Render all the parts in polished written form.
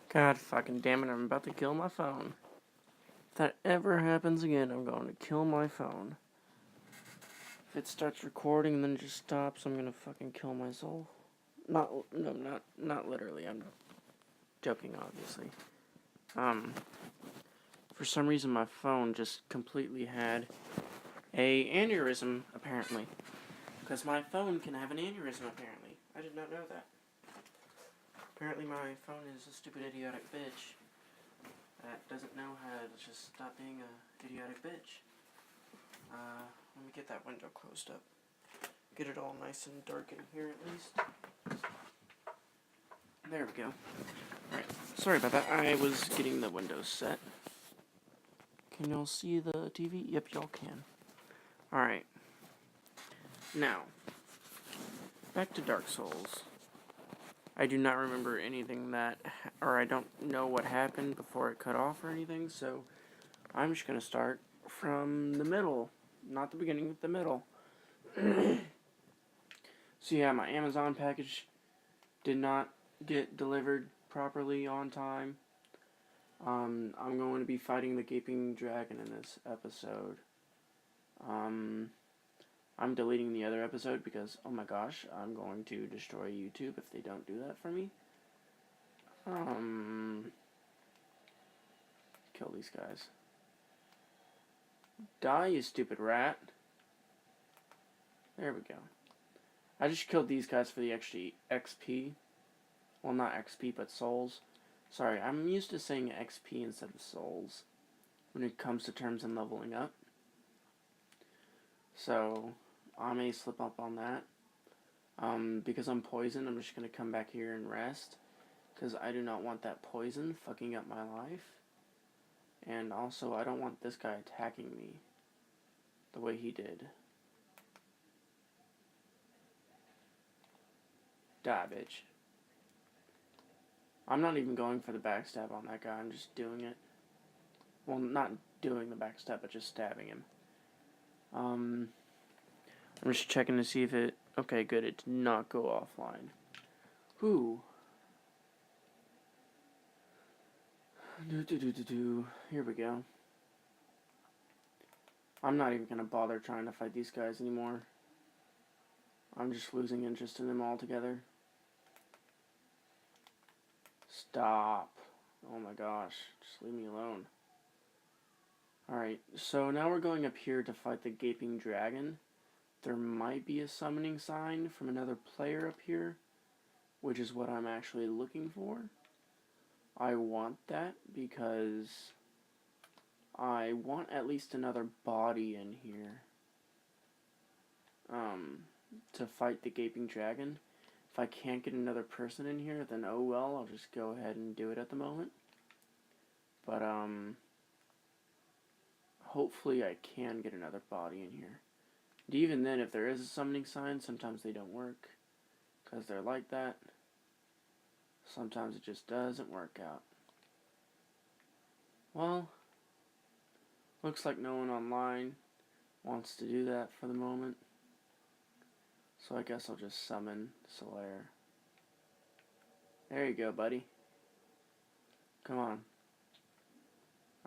God fucking damn it, I'm about to kill my phone. If that ever happens again, I'm going to kill my phone. If it starts recording and then it just stops, I'm gonna fucking kill myself. Not literally, I'm joking, obviously. For some reason my phone just completely had a aneurysm, apparently. Because my phone can have an aneurysm, apparently. I did not know that. Apparently my phone is a stupid idiotic bitch that doesn't know how to just stop being a idiotic bitch. Let me get that window closed up. Get it all nice and dark in here at least. There we go. Alright, sorry about that. I was getting the windows set. Can y'all see the TV? Yep, y'all can. Alright. Now, back to Dark Souls. I do not remember anything or I don't know what happened before it cut off or anything, so I'm just going to start from the middle. Not the beginning, but the middle. So yeah, my Amazon package did not get delivered properly on time. I'm going to be fighting the Gaping Dragon in this episode. I'm deleting the other episode because, oh my gosh, I'm going to destroy YouTube if they don't do that for me. Kill these guys. Die, you stupid rat. There we go. I just killed these guys for the extra XP. Well, not XP, but souls. Sorry, I'm used to saying XP instead of souls when it comes to terms and leveling up. So, I may slip up on that. Because I'm poisoned, I'm just going to come back here and rest. Because I do not want that poison fucking up my life. And also, I don't want this guy attacking me the way he did. Die, bitch. I'm not even going for the backstab on that guy, I'm just doing it. Well, not doing the backstab, but just stabbing him. I'm just checking to see if it... Okay, good, it did not go offline. Whew. Here we go. I'm not even going to bother trying to fight these guys anymore. I'm just losing interest in them altogether. Stop. Oh my gosh. Just leave me alone. Alright, so now we're going up here to fight the Gaping Dragon. There might be a summoning sign from another player up here, which is what I'm actually looking for. I want that because I want at least another body in here to fight the Gaping Dragon. If I can't get another person in here, then oh well, I'll just go ahead and do it at the moment. But hopefully I can get another body in here. And even then, if there is a summoning sign, sometimes they don't work because they're like that. Sometimes it just doesn't work out. Well, looks like no one online wants to do that for the moment. So I guess I'll just summon Solaire. There you go, buddy. Come on.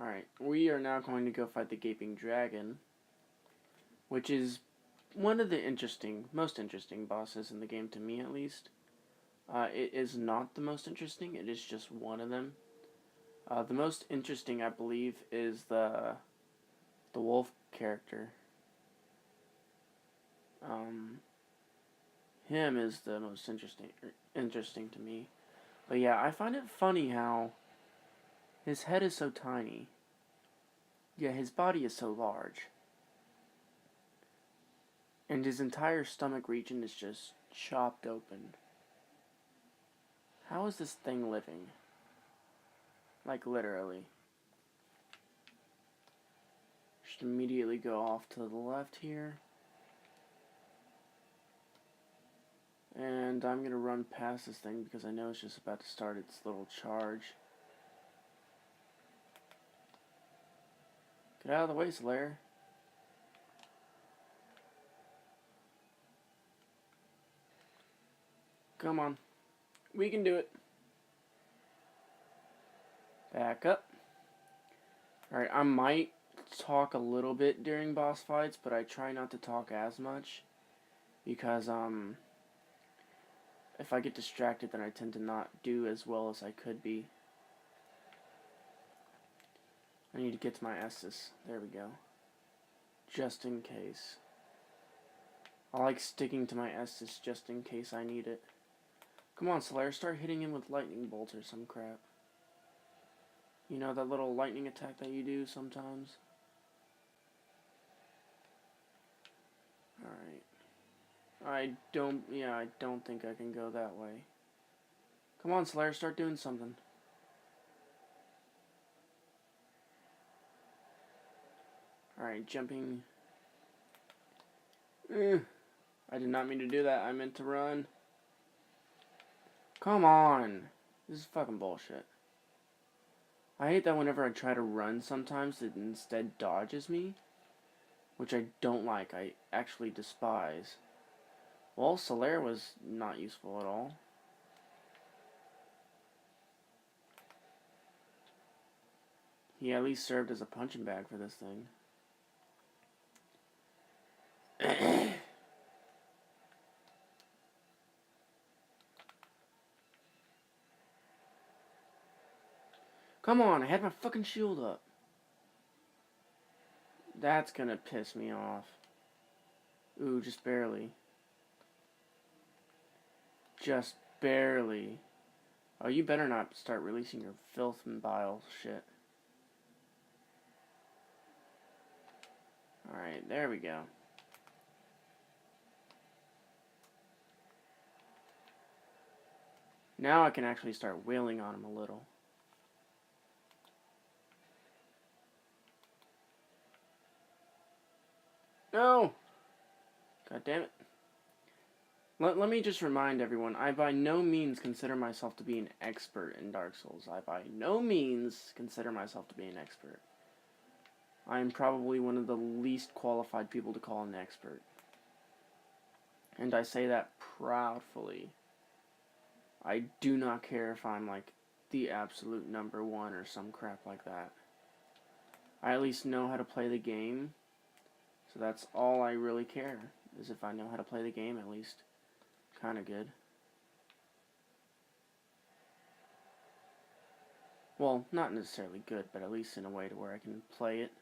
Alright, we are now going to go fight the Gaping Dragon, which is one of the most interesting bosses in the game, to me at least. It is not the most interesting, it is just one of them. The most interesting, I believe, is the wolf character. Him is the most interesting to me. But yeah, I find it funny how his head is so tiny. Yeah, his body is so large. And his entire stomach region is just chopped open. How is this thing living? Like, literally. Just immediately go off to the left here. And I'm going to run past this thing because I know it's just about to start its little charge. Get out of the way, Solaire. Come on. We can do it. Back up. Alright, I might talk a little bit during boss fights, but I try not to talk as much. Because, if I get distracted, then I tend to not do as well as I could be. I need to get to my Estus. There we go. Just in case. I like sticking to my Estus just in case I need it. Come on, Solaire, start hitting him with lightning bolts or some crap. You know that little lightning attack that you do sometimes? Alright. I don't think I can go that way. Come on, Solaire, start doing something. Alright, jumping. I did not mean to do that. I meant to run. Come on. This is fucking bullshit. I hate that whenever I try to run sometimes it instead dodges me. Which I don't like. I actually despise. Well, Solaire was not useful at all. He at least served as a punching bag for this thing. Come on, I had my fucking shield up. That's gonna piss me off. Ooh, just barely. Just barely. Oh, you better not start releasing your filth and bile shit. Alright, there we go. Now I can actually start wailing on him a little. No! God damn it. Let me just remind everyone, I by no means consider myself to be an expert in Dark Souls. I by no means consider myself to be an expert. I am probably one of the least qualified people to call an expert. And I say that proudly. I do not care if I'm like the absolute number one or some crap like that. I at least know how to play the game. So that's all I really care, is if I know how to play the game at least. Kinda good. Well, not necessarily good, but at least in a way to where I can play it.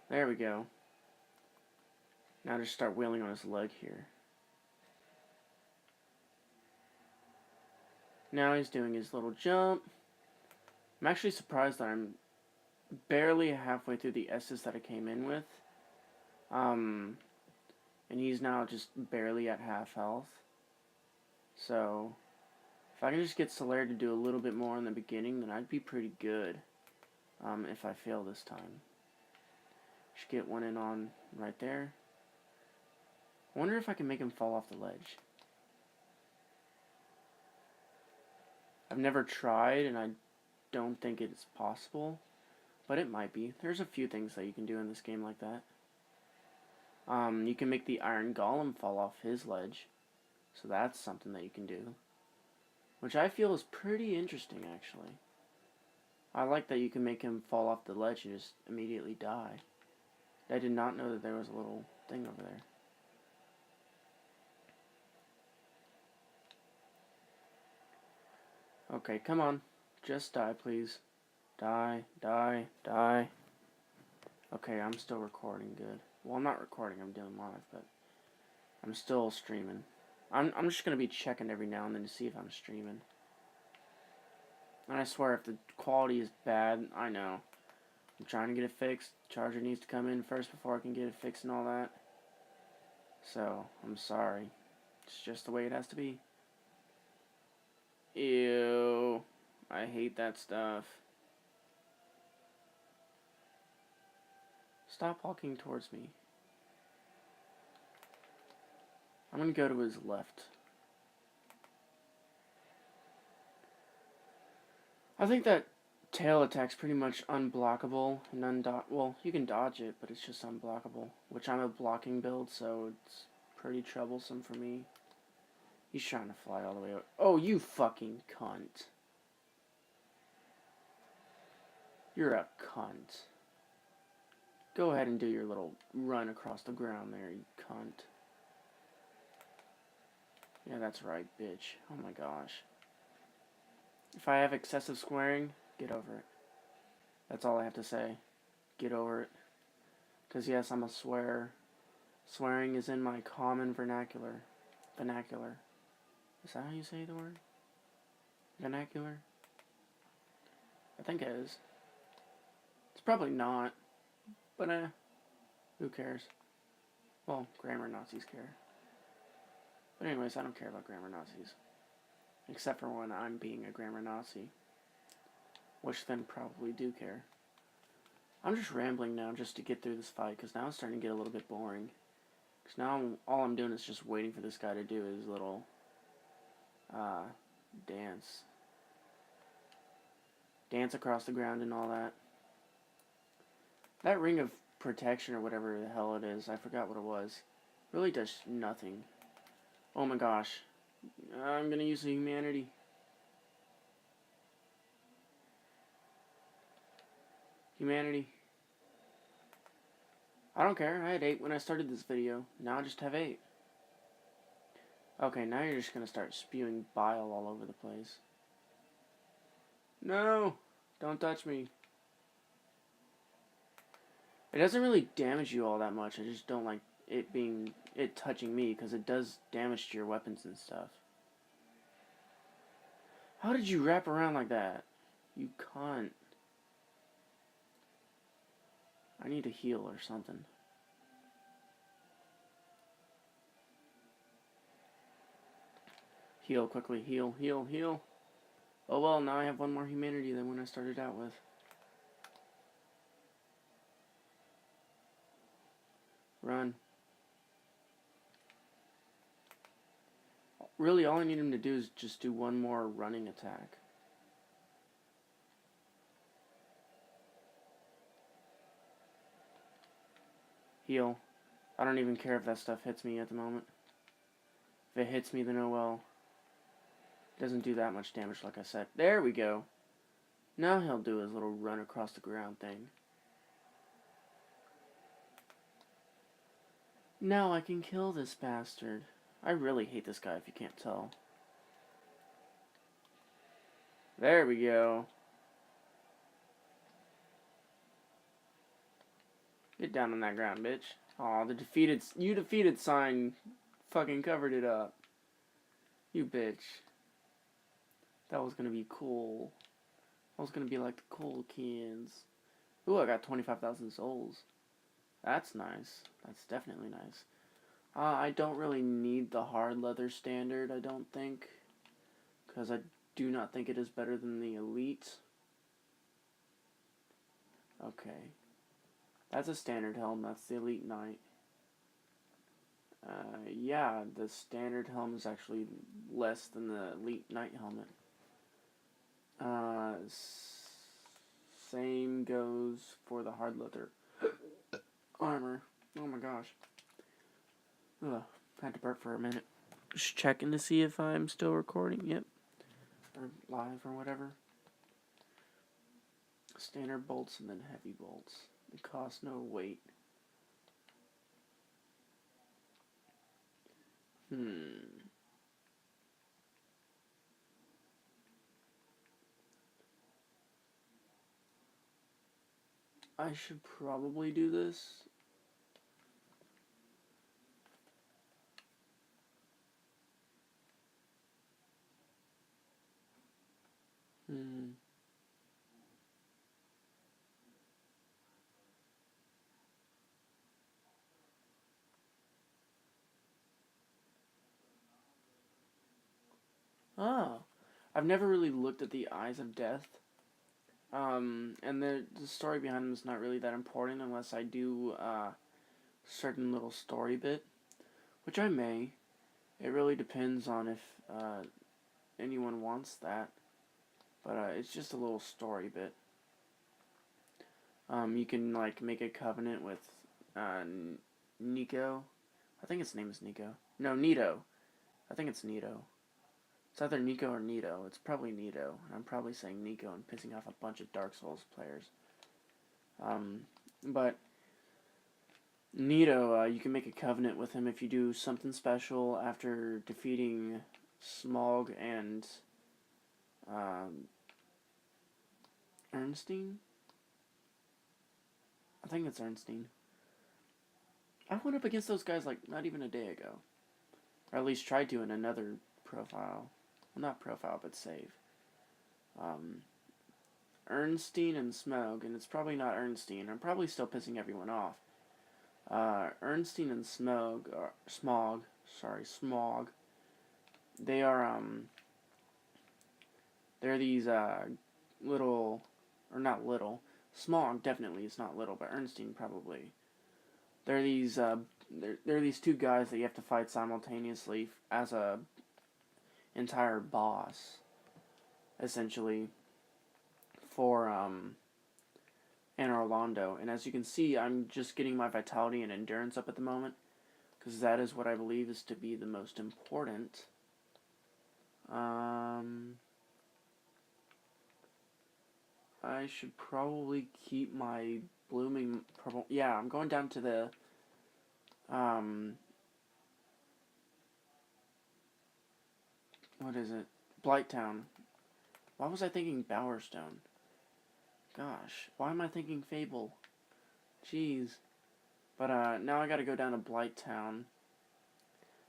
There we go. Now just start wheeling on his leg here. Now he's doing his little jump. I'm actually surprised that I'm barely halfway through the S's that I came in with. And he's now just barely at half health. So, if I can just get Solaire to do a little bit more in the beginning, then I'd be pretty good. If I fail this time. Should get one in on right there. I wonder if I can make him fall off the ledge. I've never tried, and I don't think it's possible. But it might be. There's a few things that you can do in this game like that. You can make the Iron Golem fall off his ledge. So that's something that you can do. Which I feel is pretty interesting, actually. I like that you can make him fall off the ledge and just immediately die. I did not know that there was a little thing over there. Okay, come on. Just die, please. Die, die, die. Okay, I'm still recording good. Well, I'm not recording, I'm doing live, but I'm still streaming. I'm just going to be checking every now and then to see if I'm streaming. And I swear, if the quality is bad, I know. I'm trying to get it fixed. Charger needs to come in first before I can get it fixed and all that. So, I'm sorry. It's just the way it has to be. Ew. I hate that stuff. Stop walking towards me. I'm gonna go to his left. I think that tail attack's pretty much unblockable and well, you can dodge it, but it's just unblockable. Which I'm a blocking build, so it's pretty troublesome for me. He's trying to fly all the way over. Oh, you fucking cunt. You're a cunt. Go ahead and do your little run across the ground there, you cunt. Yeah, that's right, bitch. Oh my gosh. If I have excessive swearing, get over it. That's all I have to say. Get over it. Because yes, I'm a swearer. Swearing is in my common vernacular. Vernacular. Is that how you say the word? Vernacular? I think it is. It's probably not. But who cares? Well, grammar Nazis care. But anyways, I don't care about grammar Nazis. Except for when I'm being a grammar Nazi. Which then probably do care. I'm just rambling now just to get through this fight, because now it's starting to get a little bit boring. Because now all I'm doing is just waiting for this guy to do his little dance. Dance across the ground and all that. That ring of protection or whatever the hell it is, I forgot what it was, really does nothing. Oh my gosh. I'm gonna use the humanity. Humanity. I don't care. I had 8 when I started this video. Now I just have 8. Okay, now you're just gonna start spewing bile all over the place. No! Don't touch me. It doesn't really damage you all that much. I just don't like it touching me, because it does damage to your weapons and stuff. How did you wrap around like that? You cunt. I need to heal or something. Heal quickly. Heal, heal, heal. Oh well, now I have 1 more humanity than when I started out with. Run. Really, all I need him to do is just do 1 more running attack. Heal. I don't even care if that stuff hits me at the moment. If it hits me, then oh well. It doesn't do that much damage, like I said. There we go. Now he'll do his little run across the ground thing. Now I can kill this bastard. I really hate this guy if you can't tell. There we go. Get down on that ground, bitch. Aw, you defeated sign fucking covered it up. You bitch. That was gonna be cool. I was gonna be like the cool kids. Ooh, I got 25,000 souls. That's nice. That's definitely nice. I don't really need the hard leather standard, I don't think. Because I do not think it is better than the elite. Okay. That's a standard helm. That's the elite knight. Yeah, the standard helm is actually less than the elite knight helmet. Same goes for the hard leather armor. Oh my gosh. Ugh, had to burp for a minute. Just checking to see if I'm still recording. Yep. Or live or whatever. Standard bolts and then heavy bolts. They cost no weight. I should probably do this. Oh. I've never really looked at the Eyes of Death. And the story behind them is not really that important unless I do a certain little story bit, which I may. It really depends on if anyone wants that, but it's just a little story bit. You can like make a covenant with Nico. I think his name is Nico. No, Nito. I think it's Nito. It's either Nico or Nito. It's probably Nito. I'm probably saying Nico and pissing off a bunch of Dark Souls players. But Nito, you can make a covenant with him if you do something special after defeating Smog and Ernestine? I think it's Ernestine. I went up against those guys like not even a day ago. Or at least tried to in another profile. Well, not profile, but save. Ernestine and Smog, and it's probably not Ernestine. I'm probably still pissing everyone off. Ernestine and Smog, Smog. They are, they're these, little, or not little. Smog definitely is not little, but Ernestine probably. They're these, they're these two guys that you have to fight simultaneously as a entire boss, essentially, for, Anor Londo. And as you can see, I'm just getting my vitality and endurance up at the moment, because that is what I believe is to be the most important. I should probably keep my blooming purple. Yeah, I'm going down to the, what is it? Blighttown. Why was I thinking Bowerstone? Gosh, why am I thinking Fable? Jeez. But, now I gotta go down to Blighttown.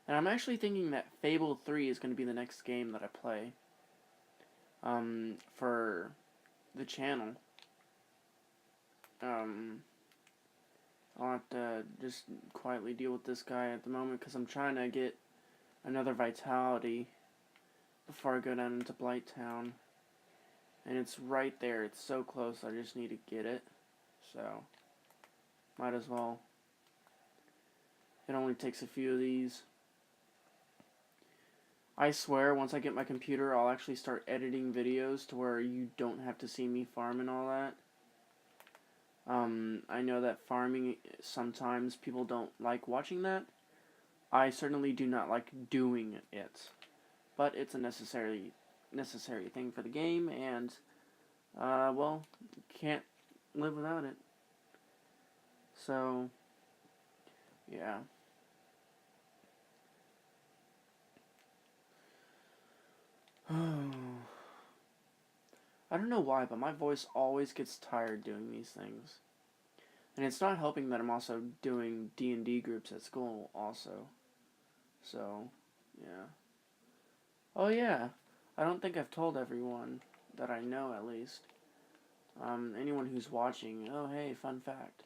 And I'm actually thinking that Fable 3 is gonna be the next game that I play. For the channel. I'll have to just quietly deal with this guy at the moment because I'm trying to get another vitality before I go down into Blighttown. And it's right there. It's so close. I just need to get it. So, might as well. It only takes a few of these. I swear, once I get my computer, I'll actually start editing videos to where you don't have to see me farm and all that. I know that farming, sometimes people don't like watching that. I certainly do not like doing it. But it's a necessary thing for the game, and, well, can't live without it. So, yeah. I don't know why, but my voice always gets tired doing these things. And it's not helping that I'm also doing D&D groups at school also. So, yeah. Oh yeah, I don't think I've told everyone that I know at least. Anyone who's watching, oh hey, fun fact.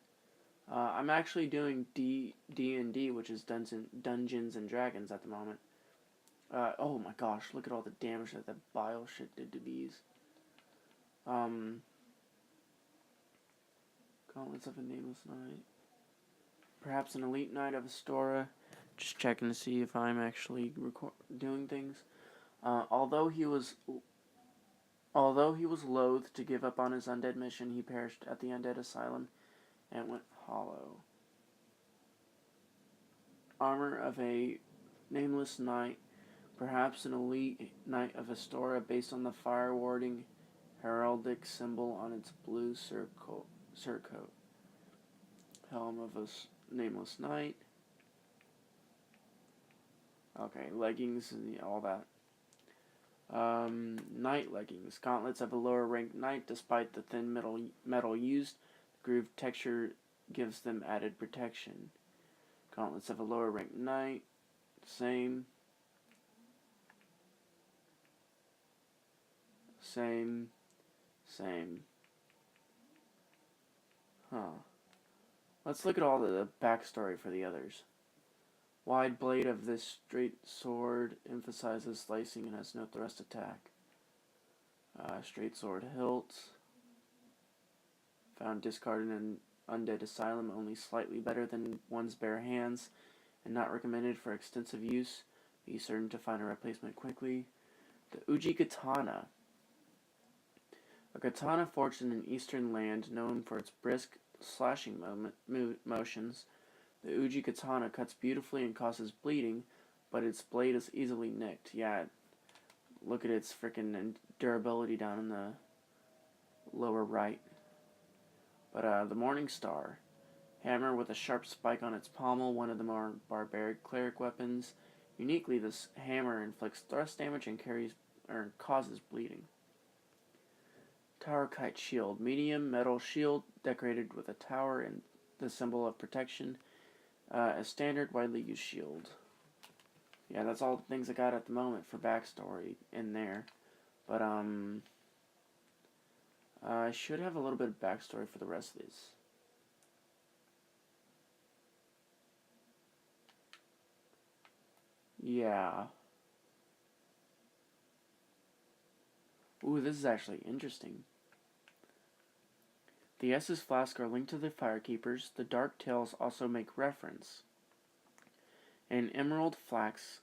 I'm actually doing D&D, which is Dungeons and Dragons at the moment. Oh my gosh, look at all the damage that the bile shit did to bees. Gauntlets of a Nameless Knight. Perhaps an Elite Knight of Astora. Just checking to see if I'm actually doing things. Although he was loath to give up on his undead mission, he perished at the undead asylum and went hollow. Armor of a Nameless Knight. Perhaps an elite knight of Astora based on the fire-warding heraldic symbol on its blue surcoat. Helm of a Nameless Knight. Okay, leggings and all that. Knight leggings. Gauntlets of a lower ranked knight. Despite the thin metal used, the grooved texture gives them added protection. Gauntlets of a lower ranked knight. Same. Huh. Let's look at all the backstory for the others. Wide blade of this straight sword emphasizes slicing and has no thrust attack. Straight sword hilt. Found discarded in undead asylum, only slightly better than one's bare hands, and not recommended for extensive use. Be certain to find a replacement quickly. The Uji Katana. A katana forged in an eastern land known for its brisk slashing motions. The Uji Katana cuts beautifully and causes bleeding, but its blade is easily nicked. Yeah, look at its freaking durability down in the lower right. But the Morning Star. Hammer with a sharp spike on its pommel, one of the more barbaric cleric weapons. Uniquely, this hammer inflicts thrust damage and causes bleeding. Tower Kite Shield. Medium metal shield decorated with a tower and the symbol of protection. A standard, widely used shield. Yeah, that's all the things I got at the moment for backstory in there. But, I should have a little bit of backstory for the rest of these. Yeah. Ooh, this is actually interesting. The Estus flask are linked to the Firekeepers. The Dark Tales also make reference. An emerald flask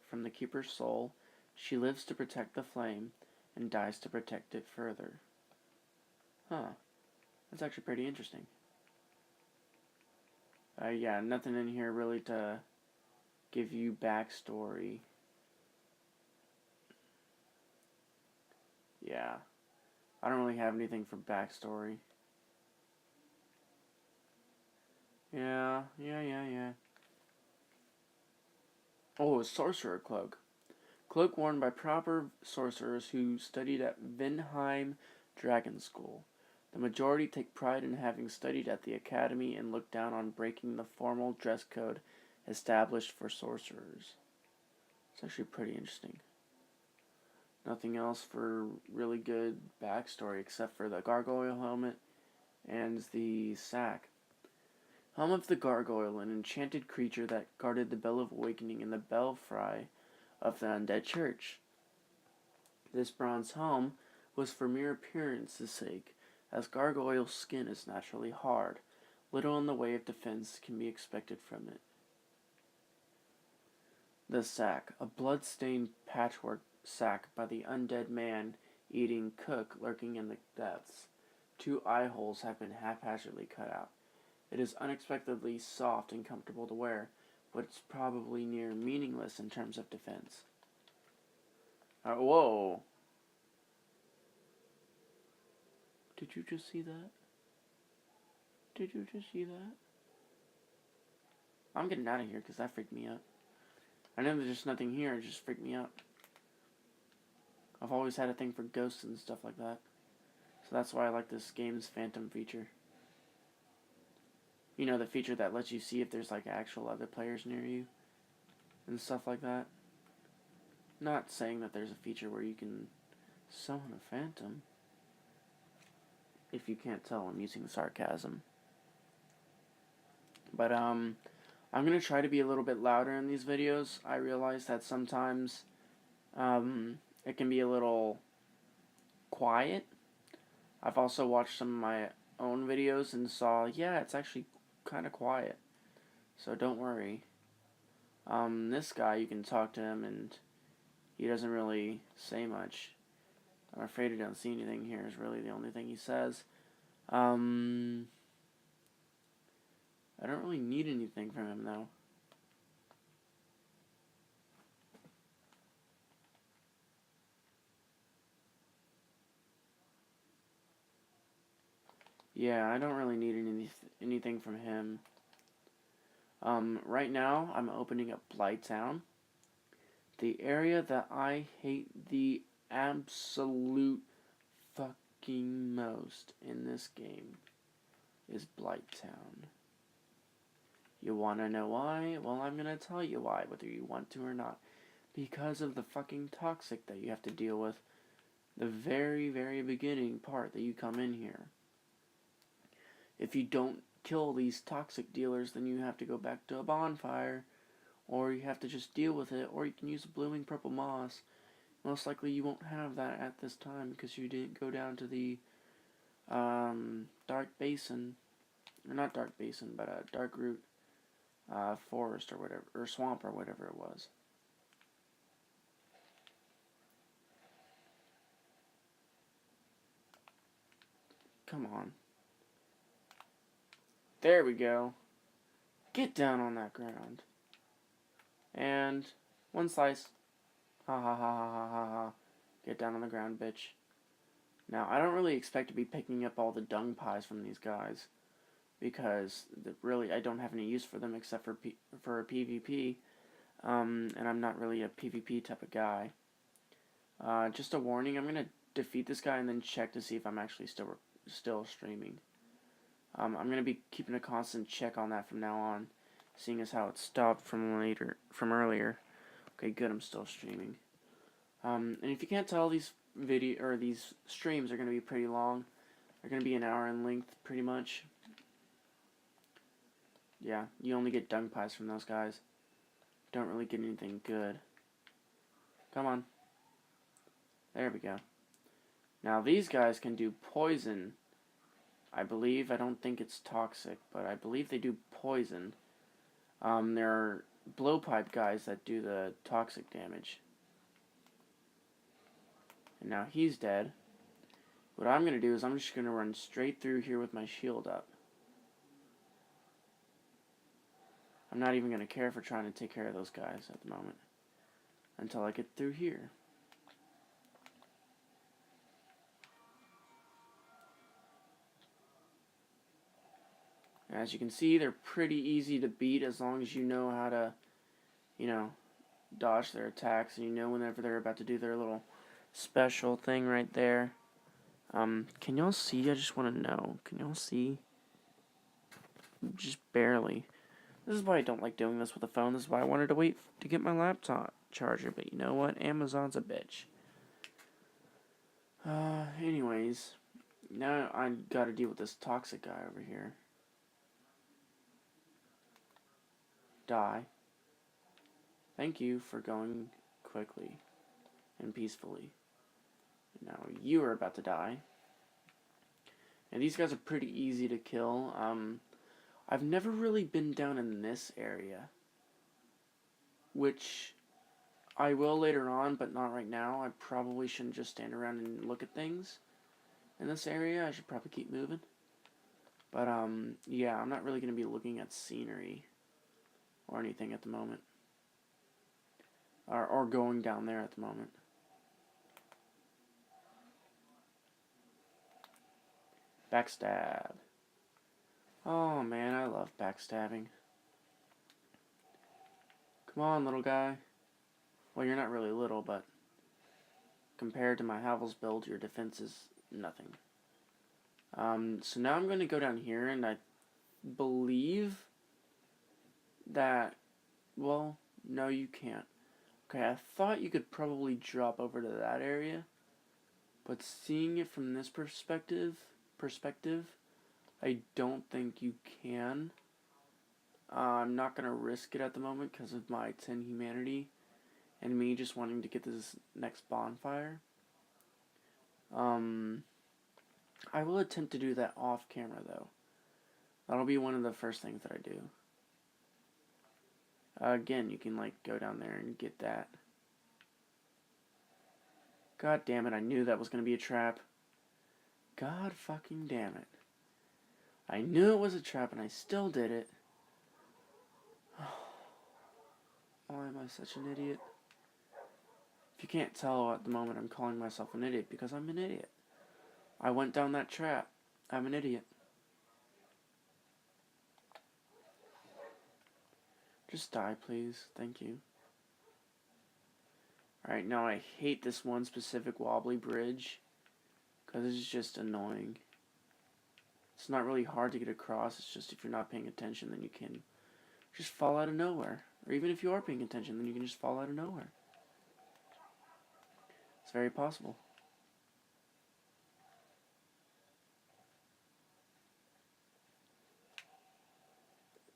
from the Keeper's soul. She lives to protect the flame and dies to protect it further. Huh. That's actually pretty interesting. Yeah, nothing in here really to give you backstory. Yeah. I don't really have anything for backstory. Yeah. Oh, a sorcerer cloak. Cloak worn by proper sorcerers who studied at Vinheim Dragon School. The majority take pride in having studied at the academy and look down on breaking the formal dress code established for sorcerers. It's actually pretty interesting. Nothing else for really good backstory except for the gargoyle helmet and the sack. Helm of the Gargoyle, an enchanted creature that guarded the Bell of Awakening in the belfry of the Undead Church. This bronze helm was for mere appearance's sake, as gargoyle skin is naturally hard. Little in the way of defense can be expected from it. The sack, a blood-stained patchwork sack by the undead man-eating cook lurking in the depths. 2 eye holes have been haphazardly cut out. It is unexpectedly soft and comfortable to wear, but it's probably near meaningless in terms of defense. Whoa! Did you just see that? Did you just see that? I'm getting out of here because that freaked me out. I know there's just nothing here, it just freaked me out. I've always had a thing for ghosts and stuff like that. So that's why I like this game's phantom feature. You know, the feature that lets you see if there's like actual other players near you and stuff like that. Not saying that there's a feature where you can summon a phantom. If you can't tell, I'm using sarcasm. But I'm gonna try to be a little bit louder in these videos. I realize that sometimes it can be a little quiet. I've also watched some of my own videos and saw, yeah, it's actually kind of quiet. So don't worry. This guy, you can talk to him and he doesn't really say much. I'm afraid I don't see anything here is really the only thing he says. I don't really need anything from him though. Yeah, I don't really need anything from him. Right now, I'm opening up Blighttown. The area that I hate the absolute fucking most in this game is Blighttown. You wanna know why? Well, I'm gonna tell you why, whether you want to or not. Because of the fucking toxic that you have to deal with. The very, very beginning part that you come in here. If you don't kill these toxic dealers, then you have to go back to a bonfire, or you have to just deal with it, or you can use blooming purple moss. Most likely you won't have that at this time because you didn't go down to the Dark Basin, or not Dark Basin, but Dark Root forest or whatever, or swamp or whatever it was. Come on. There we go. Get down on that ground. And one slice. Ha ha ha ha ha ha ha. Get down on the ground, bitch. Now, I don't really expect to be picking up all the dung pies from these guys, because really I don't have any use for them except for a PvP, and I'm not really a PvP type of guy. Just a warning, I'm going to defeat this guy and then check to see if I'm actually still streaming. I'm going to be keeping a constant check on that from now on, seeing as how it stopped from earlier. Okay, good, I'm still streaming. And if you can't tell, these streams are going to be pretty long. They're going to be an hour in length, pretty much. Yeah, you only get dung pies from those guys. Don't really get anything good. Come on. There we go. Now, these guys can do poison. I believe. I don't think it's toxic, but I believe they do poison. There are blowpipe guys that do the toxic damage. And now he's dead. What I'm going to do is I'm just going to run straight through here with my shield up. I'm not even going to care for trying to take care of those guys at the moment. Until I get through here. As you can see, they're pretty easy to beat as long as you know how to, dodge their attacks. And you know whenever they're about to do their little special thing right there. Can y'all see? I just want to know. Can y'all see? Just barely. This is why I don't like doing this with a phone. This is why I wanted to wait to get my laptop charger. But you know what? Amazon's a bitch. Anyways. Now I gotta deal with this toxic guy over here. Die. Thank you for going quickly and peacefully. Now you are about to die. And these guys are pretty easy to kill. I've never really been down in this area, which I will later on, but not right now. I probably shouldn't just stand around and look at things in this area. I should probably keep moving. But yeah, I'm not really going to be looking at scenery or anything at the moment. Or going down there at the moment. Backstab. Oh man, I love backstabbing. Come on, little guy. Well, you're not really little, but compared to my Havel's build, your defense is nothing. So now I'm going to go down here, and I believe that, well, no, you can't. Okay, I thought you could probably drop over to that area, but seeing it from this perspective, I don't think you can. I'm not going to risk it at the moment because of my 10 humanity and me just wanting to get this next bonfire. I will attempt to do that off camera though. That'll be one of the first things that I do. Again, you can go down there and get that. God damn it, I knew that was going to be a trap. God fucking damn it. I knew it was a trap and I still did it. Why am I such an idiot? If you can't tell at the moment, I'm calling myself an idiot because I'm an idiot. I went down that trap. I'm an idiot. Just die, please. Thank you. Alright, now I hate this one specific wobbly bridge because it's just annoying. It's not really hard to get across. It's just if you're not paying attention, then you can just fall out of nowhere. Or even if you are paying attention, then you can just fall out of nowhere. It's very possible.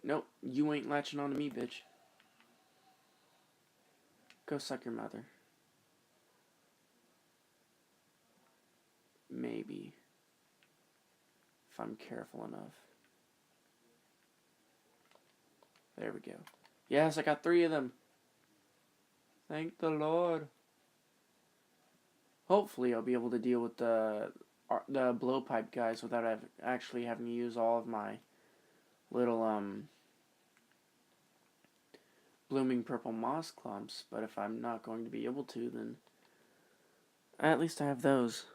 Nope, you ain't latching on to me, bitch. Go suck your mother. Maybe. If I'm careful enough. There we go. Yes, I got 3 of them. Thank the Lord. Hopefully I'll be able to deal with the blowpipe guys without actually having to use all of my little blooming purple moss clumps, but if I'm not going to be able to, then at least I have those.